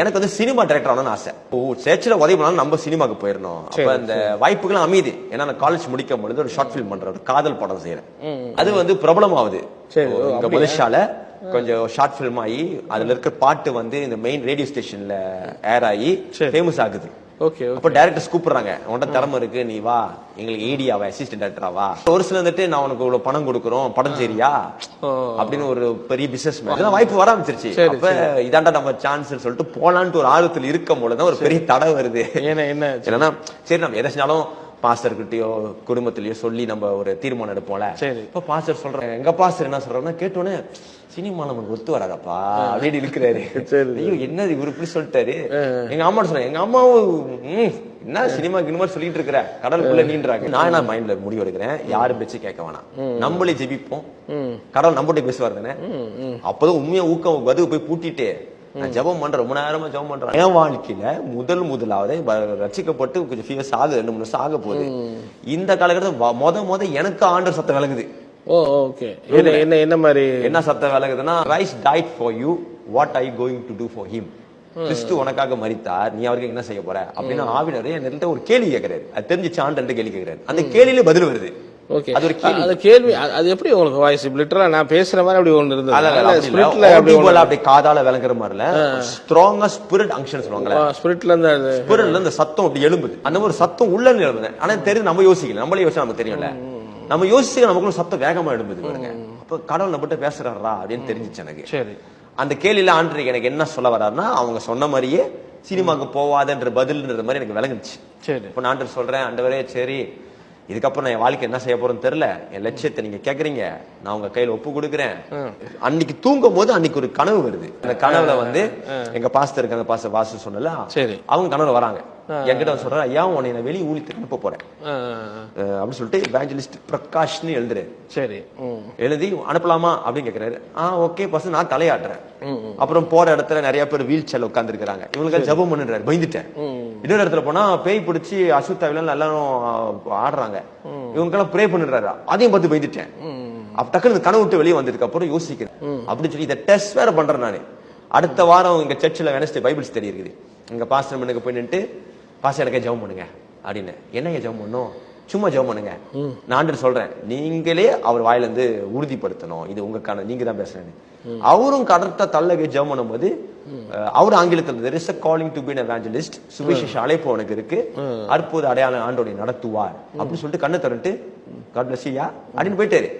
எனக்கு வந்து cinema director ஆகணும்னு ஆசை. சேர்ச்சில் உதவி பண்ணாலும் நம்ம சினிமாக்கு போயிடணும். அப்ப அந்த வாய்ப்புகளும் அமையுது. ஏன்னா நான் காலேஜ் முடிக்கும் பொழுது ஒரு ஷார்ட் ஃபிலிம் பண்றேன், ஒரு காதல் படம் செய்யறேன். அது வந்து பிரபலம் ஆகுது. இங்க மலேசியால கொஞ்சம் ஷார்ட் பிலிம் ஆகி அதுல இருக்க பாட்டு வந்து இந்த மெயின் ரேடியோ ஸ்டேஷன்ல ஏர் ஆகி ஃபேமஸ் ஆகுது. அப்ப டைரக்டர்ஸ் கூப்பிடுறாங்க, உன்கிட்ட திறமை இருக்கு, நீ வா எங்களுக்கு ஏடியாவா அசிஸ்டன்ட் டைரக்டராவா, ஒரு சில வந்துட்டு நான் உனக்கு இவ்வளவு பணம் கொடுக்குறோம், படம் சரியா அப்படின்னு ஒரு பெரிய பிசினஸ் மேன் வாய்ப்பு வர ஆரம்பிச்சிருச்சு. அப்ப இதாண்டா நம்ம சான்ஸ் சொல்லிட்டு போலான்ட்டு ஒரு ஆர்வத்தில் இருக்கும் போதுதான் ஒரு பெரிய தடை வருது. என்னன்னா சரி நம்ம எதை செஞ்சாலும் பாஸ்டர்கிட்டயோ குடும்பத்திலயோ சொல்லி நம்ம ஒரு தீர்மானம் எடுப்போம்ல. இப்ப பாஸ்டர் சொல்றேன், எங்க பாஸ்டர் என்ன சொல்றோம்னா கேட்டோன்னே சினிமா நமக்கு ஒத்து வராதப்பா அப்படின்னு இருக்கிறாரு. ஐயோ என்ன இவரு இப்படி சொல்லிட்டாரு. எங்க அம்மா சொன்னாங்க, எங்க அம்மாவும் என்ன சினிமா கினிமா சொல்லிட்டு இருக்கிற கடலுக்குள்ள நீன்றாங்க. நான் என்ன மைண்ட்ல முடிவு எடுக்கிறேன், யாரும் பேச்சு கேட்க வேணாம், நம்மளே ஜெபிப்போம், கடவுள் நம்மகிட்ட பேசுவார் தானே. அப்பதான் உண்மையா ஊக்கம் வதுகு போய் பூட்டிட்டு நான் ஜபம் பண்றேன், ரொம்ப நேரமா ஜபம் பண்றேன். என் வாழ்க்கையில முதலாவது ரசிக்கப்பட்டு கொஞ்சம் ஃபீவர்ஸ் ஆகுது, 2 3 வருஷம் ஆக போகுது. இந்த காலகட்டத்தில் முத எனக்கு ஆண்டர் சத்தம் விளங்குது. என்ன மாதிரி என்ன சத்தம் விளங்குதுன்னா, Christ died for you, what are you going to do for him? கிறிஸ்து உனக்காக மரித்தார், நீ அவருக்கு என்ன செய்ய போற அப்படின்னு ஆவினரே என்கிட்ட ஒரு கேள்வி கேட்கிறாரு. அது தெரிஞ்சிச்சு ஆண்டர்கிட்ட கேள்வி கேட்கிறாரு. அந்த கேள்வியில பதில் வருது. கேள்வி அது எப்படி உங்களுக்கு வாய்ஸ் லிட்டரலா நான் பேசுற மாதிரி அப்படி ஒன்று இருந்தது. அப்படி காதால விளங்குற மாதிரில ஸ்ட்ராங்கா ஸ்பிரிட் அங்ஷன் சொல்லுவாங்க. ஸ்பிரிட்ல இருந்து சத்தம் அப்படி எழும்புது. அந்த மாதிரி சத்தம் உள்ள எழும்புது. ஆனா தெரிஞ்சு நம்ம யோசிக்கல, நம்மளே யோசிச்சா நமக்கு தெரியும்ல, நம்ம யோசிச்சு நமக்குள்ள சத்தம் வேகமா எழும்புது பாருங்க. அப்ப கடவுள் நம்மகிட்ட பேசுறாரா அப்படின்னு தெரிஞ்சிச்சு எனக்கு. சரி, அந்த கேள்வியில ஆண்டவர் எனக்கு என்ன சொல்ல வர்றாருன்னா, அவங்க சொன்ன மாதிரியே சினிமாக்கு போவாதன்ற பதில்ன்ற மாதிரி எனக்கு விளங்குச்சு. சரி, இப்ப நான் ஆண்டவர் சொல்றேன், ஆண்டவரே சரி இதுக்கப்புறம் நான் என் வாழ்க்கை என்ன செய்ய போறேன்னு தெரியல, என் லட்சியத்தை நீங்க கேக்குறீங்க, நான் உங்க கையில ஒப்பு கொடுக்குறேன். அன்னைக்கு தூங்கும் போது அன்னைக்கு ஒரு கனவு வருது. அந்த கனவுல வந்து எங்க பாஸ்டர் இருக்காங்க, பாஸ்டர் வாசு சொன்னல, அவங்க கனவுல வராங்க. என்கிட்ட சொல்றேன், ஐயா உன்னை நான் வெளியே ஊழியத்துக்கு அனுப்ப போறேன் அப்படின்னு சொல்லிட்டு எவாஞ்சலிஸ்ட் பிரகாஷ்னு எழுதுறேன். சரி, எழுதி அனுப்பலாமா அப்படின்னு கேக்குறாரு. ஓகே பாஸ்டர், நான் தலையாட்டுறேன். அப்புறம் போற இடத்துல நிறைய பேர் வீல் சேர்ல உட்கார்ந்து இருக்காங்க, இவங்களுக்கு ஜபம் பண்ணுறாரு. பயந்துட்டேன். இன்னொரு இடத்துல போனா பேய் பிடிச்சி அசுத்தாவில எல்லாரும் ஆடுறாங்க, இவங்க ப்ரே பண்ணிடுறாரு, அதையும் பார்த்து பயந்துட்டேன். அப்ப டக்குனு கனவு விட்டு வெளியே வந்ததுக்கு அப்புறம் யோசிக்கிறேன் அப்படின்னு சொல்லி இதை டெஸ்ட் வேற பண்றேன் நானு. அடுத்த வாரம் இங்க சர்ச்சில் வெனஸ்டே பைபிள் ஸ்டடி இருக்குது. இங்க பாஸ்டர் மண்ணுக்கு போய் நின்று, பாஸ்டர் எனக்கு ஜெபம் பண்ணுங்க அப்படின்னு. என்னங்க ஜெபம் பண்ணும், சும்மா ஜெபம் பண்ணுங்க. நான் சொல்றேன், நீங்களே அவர் வாயில இருந்து உறுதிப்படுத்தணும், இது உங்க நீங்க தான் பேசுறேன்னு. அவரும் கரெக்டா தள்ளகை ஜெபம் பண்ணும் போது அவர் ஆங்கிலத்தில் there is a calling to be an evangelist, சுவிசேஷ அழைப்பு உனக்கு இருக்கு, அற்புத அடையாளம் ஆண்டவரை நடத்துவார் அப்படின்னு சொல்லிட்டு கண்ணை திறந்துட்டு God bless you அப்படின்னு போயிட்டாரு.